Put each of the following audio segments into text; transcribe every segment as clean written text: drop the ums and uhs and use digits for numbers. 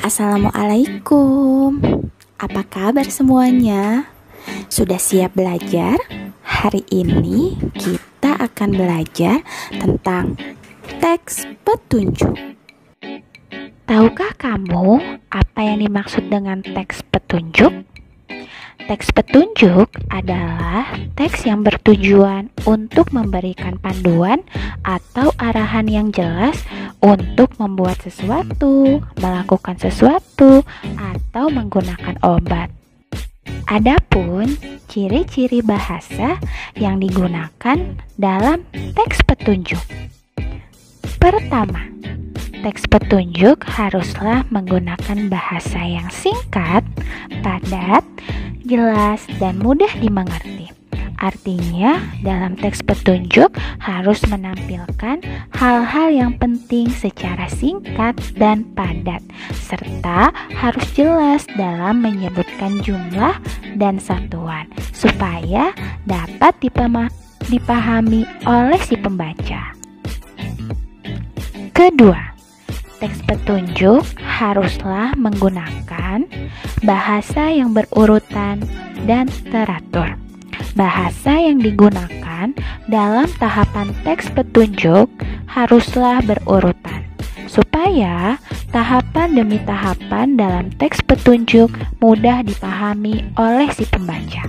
Assalamualaikum. Apa kabar semuanya? Sudah siap belajar? Hari ini kita akan belajar tentang teks petunjuk. Tahukah kamu apa yang dimaksud dengan teks petunjuk? Teks petunjuk adalah teks yang bertujuan untuk memberikan panduan atau arahan yang jelas untuk membuat sesuatu, melakukan sesuatu, atau menggunakan obat. Adapun ciri-ciri bahasa yang digunakan dalam teks petunjuk. Pertama, teks petunjuk haruslah menggunakan bahasa yang singkat, padat, jelas, dan mudah dimengerti. Artinya, dalam teks petunjuk harus menampilkan hal-hal yang penting secara singkat dan padat, serta harus jelas dalam menyebutkan jumlah dan satuan, supaya dapat dipahami oleh si pembaca. Kedua, teks petunjuk haruslah menggunakan bahasa yang berurutan dan teratur. Bahasa yang digunakan dalam tahapan teks petunjuk haruslah berurutan, supaya tahapan demi tahapan dalam teks petunjuk mudah dipahami oleh si pembaca.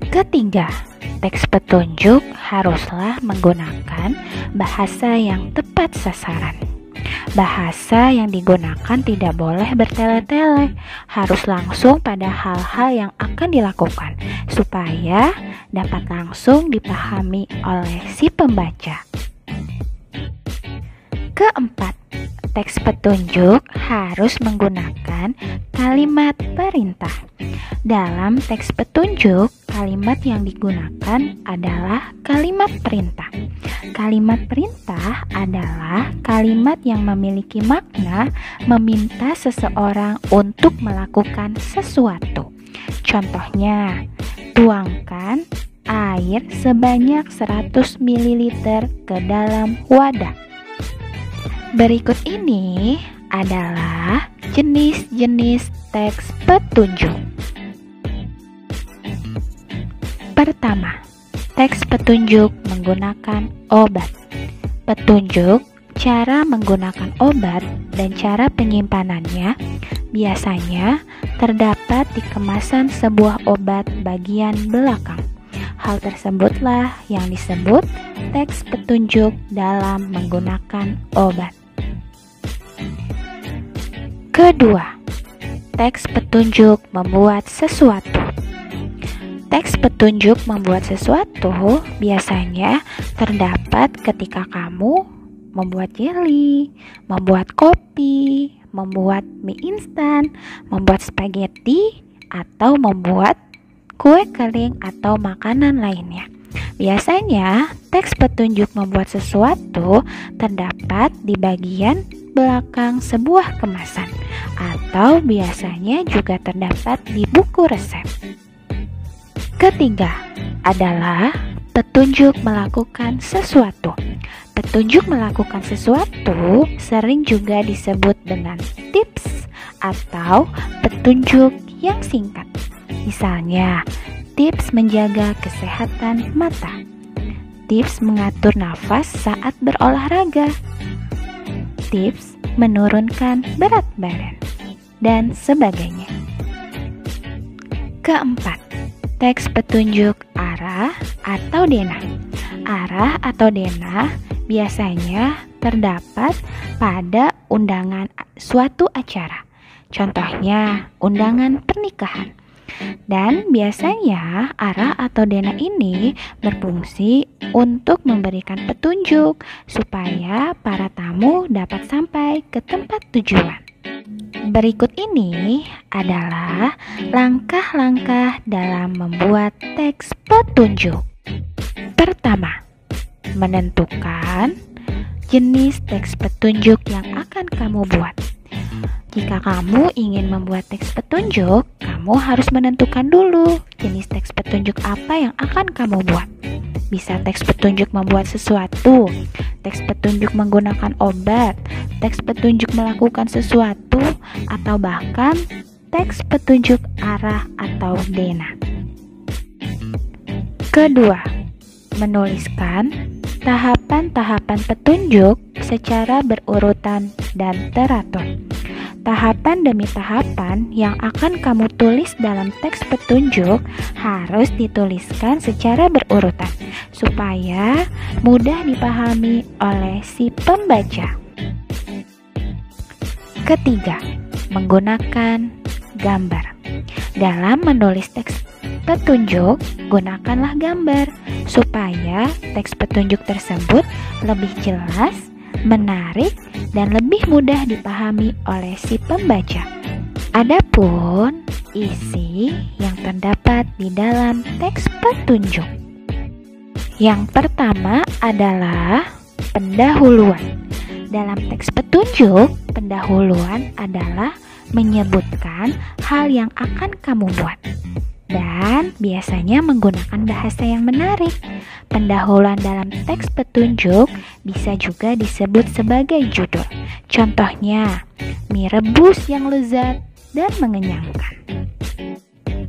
Ketiga, teks petunjuk haruslah menggunakan bahasa yang tepat sasaran. Bahasa yang digunakan tidak boleh bertele-tele, harus langsung pada hal-hal yang akan dilakukan, supaya dapat langsung dipahami oleh si pembaca. Keempat, teks petunjuk harus menggunakan kalimat perintah. Dalam teks petunjuk, kalimat yang digunakan adalah kalimat perintah. Kalimat perintah adalah kalimat yang memiliki makna meminta seseorang untuk melakukan sesuatu. Contohnya, tuangkan air sebanyak 100 ml ke dalam wadah. Berikut ini adalah jenis-jenis teks petunjuk. Pertama, teks petunjuk menggunakan obat. Petunjuk cara menggunakan obat dan cara penyimpanannya biasanya terdapat di kemasan sebuah obat bagian belakang. Hal tersebutlah yang disebut teks petunjuk dalam menggunakan obat. Kedua, teks petunjuk membuat sesuatu. Teks petunjuk membuat sesuatu biasanya terdapat ketika kamu membuat jelly, membuat kopi, membuat mie instan, membuat spaghetti, atau membuat kue kering atau makanan lainnya. Biasanya, teks petunjuk membuat sesuatu terdapat di bagian belakang sebuah kemasan, atau biasanya juga terdapat di buku resep. Ketiga adalah petunjuk melakukan sesuatu. Petunjuk melakukan sesuatu sering juga disebut dengan tips atau petunjuk yang singkat. Misalnya, tips menjaga kesehatan mata, tips mengatur nafas saat berolahraga, tips menurunkan berat badan, dan sebagainya. Keempat, teks petunjuk arah atau denah. Arah atau denah biasanya terdapat pada undangan suatu acara. Contohnya, undangan pernikahan. Dan biasanya arah atau denah ini berfungsi untuk memberikan petunjuk supaya para tamu dapat sampai ke tempat tujuan. Berikut ini adalah langkah-langkah dalam membuat teks petunjuk. Pertama, menentukan jenis teks petunjuk yang akan kamu buat. Jika kamu ingin membuat teks petunjuk, kamu harus menentukan dulu jenis teks petunjuk apa yang akan kamu buat. Bisa teks petunjuk membuat sesuatu, teks petunjuk menggunakan obat, teks petunjuk melakukan sesuatu, atau bahkan teks petunjuk arah atau denah. Kedua, menuliskan tahapan-tahapan petunjuk secara berurutan dan teratur. Tahapan demi tahapan yang akan kamu tulis dalam teks petunjuk harus dituliskan secara berurutan supaya mudah dipahami oleh si pembaca. Ketiga, menggunakan gambar. Dalam menulis teks petunjuk, gunakanlah gambar supaya teks petunjuk tersebut lebih jelas, menarik, dan lebih mudah dipahami oleh si pembaca. Adapun isi yang terdapat di dalam teks petunjuk. Yang pertama adalah pendahuluan. Dalam teks petunjuk, pendahuluan adalah menyebutkan hal yang akan kamu buat. Dan biasanya menggunakan bahasa yang menarik. Pendahuluan dalam teks petunjuk bisa juga disebut sebagai judul. Contohnya, mie rebus yang lezat dan mengenyangkan.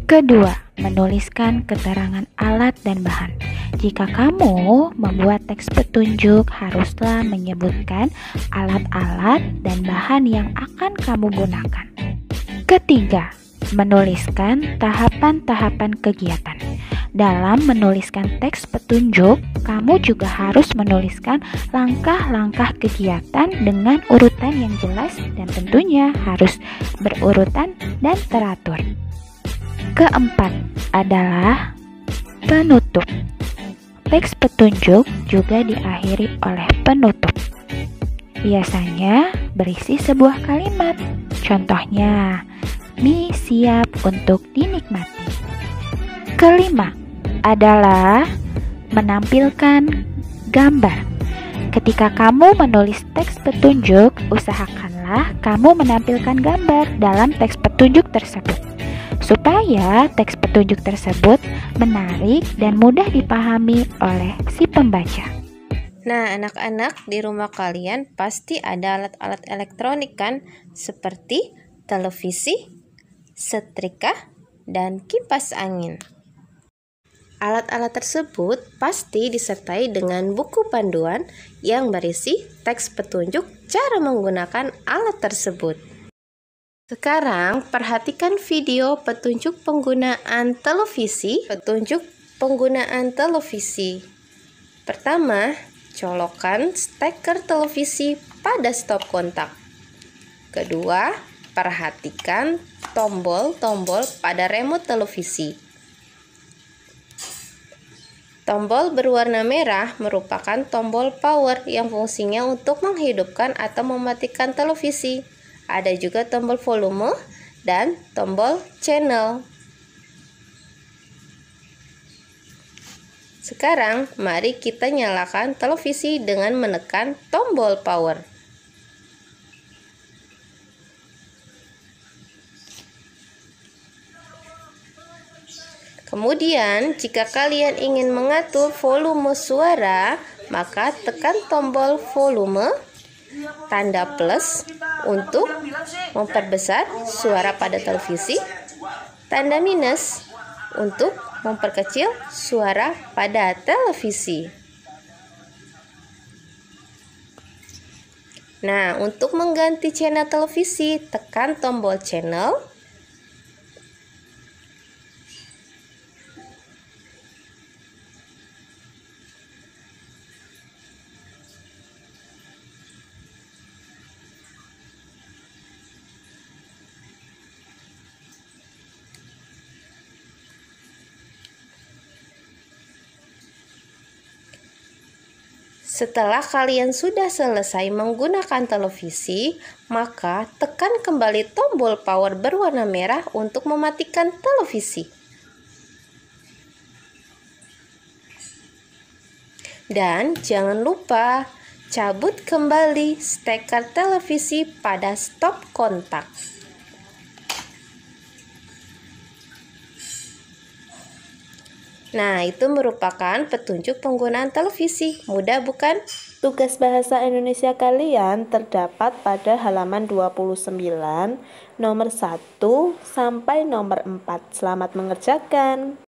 Kedua, menuliskan keterangan alat dan bahan. Jika kamu membuat teks petunjuk, haruslah menyebutkan alat-alat dan bahan yang akan kamu gunakan. Ketiga, menuliskan tahapan-tahapan kegiatan. Dalam menuliskan teks petunjuk, kamu juga harus menuliskan langkah-langkah kegiatan dengan urutan yang jelas dan tentunya harus berurutan dan teratur. Keempat adalah penutup. Teks petunjuk juga diakhiri oleh penutup. Biasanya berisi sebuah kalimat. Contohnya, mie siap untuk dinikmati. Kelima adalah menampilkan gambar. Ketika kamu menulis teks petunjuk, usahakanlah kamu menampilkan gambar dalam teks petunjuk tersebut, supaya teks petunjuk tersebut menarik dan mudah dipahami oleh si pembaca. Nah, anak-anak, di rumah kalian pasti ada alat-alat elektronik kan, seperti televisi, setrika, dan kipas angin. Alat-alat tersebut pasti disertai dengan buku panduan yang berisi teks petunjuk cara menggunakan alat tersebut. Sekarang perhatikan video petunjuk penggunaan televisi. Petunjuk penggunaan televisi. Pertama, colokan steker televisi pada stop kontak. Kedua, perhatikan tombol-tombol pada remote televisi. Tombol berwarna merah merupakan tombol power yang fungsinya untuk menghidupkan atau mematikan televisi. Ada juga tombol volume dan tombol channel. Sekarang, mari kita nyalakan televisi dengan menekan tombol power. Kemudian, jika kalian ingin mengatur volume suara, maka tekan tombol volume, tanda plus untuk memperbesar suara pada televisi, tanda minus untuk memperkecil suara pada televisi. Nah, untuk mengganti channel televisi, tekan tombol channel. Setelah kalian sudah selesai menggunakan televisi, maka tekan kembali tombol power berwarna merah untuk mematikan televisi. Dan jangan lupa cabut kembali steker televisi pada stop kontak. Nah, itu merupakan petunjuk penggunaan televisi. Mudah bukan? Tugas bahasa Indonesia kalian terdapat pada halaman 29, nomor 1 sampai nomor 4. Selamat mengerjakan.